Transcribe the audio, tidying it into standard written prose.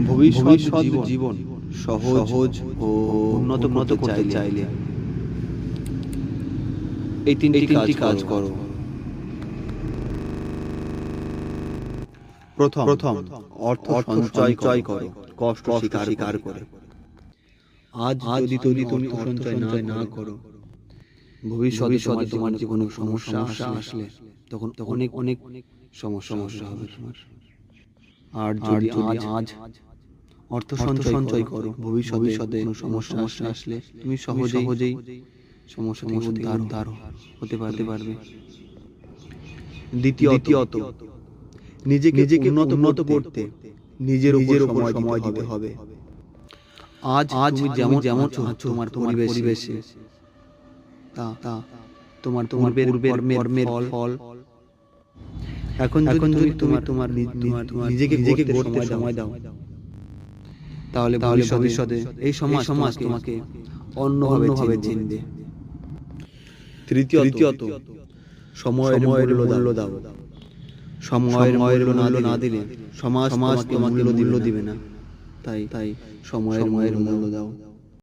ভবিষ্যৎ জীবন সহজ ও উন্নত করতে চাইলে এই তিনটি কাজ করো। প্রথম অর্থ সঞ্চয় করো, কষ্ট স্বীকার করে। আজ যদি তুমি সঞ্চয় না করো, ভবিষ্যতে তোমার জীবনে সমস্যা আসলে তখন অনেক সমস্যা হবে তোমার। আর যদি আজ অর্থ সঞ্চয় করো, ভবিষ্যতে কোনো সমস্যা আসলে তুমি সহজেই সমস্যা উদ্ধার হতে পারবে। দ্বিতীয়ত নিজেকে উন্নত করতে নিজের উপর সময় দিতে হবে। আজ তুমি যেমন তোমার পরিবেশে তা তোমার কর্মের ফল। এখন যদি তুমি তোমার নিজেকে গড়তে সময় দাও, তাহলে ভবিষ্যতে এই সমাজ তোমাকে অন্যভাবে চিনবে। তৃতীয়ত সময়ের মূল্য দাও। সময়ের মূল্য না দিলে সমাজ তোমাকে মূল্য দিবে না। তাই সময়ের মূল্য দাও।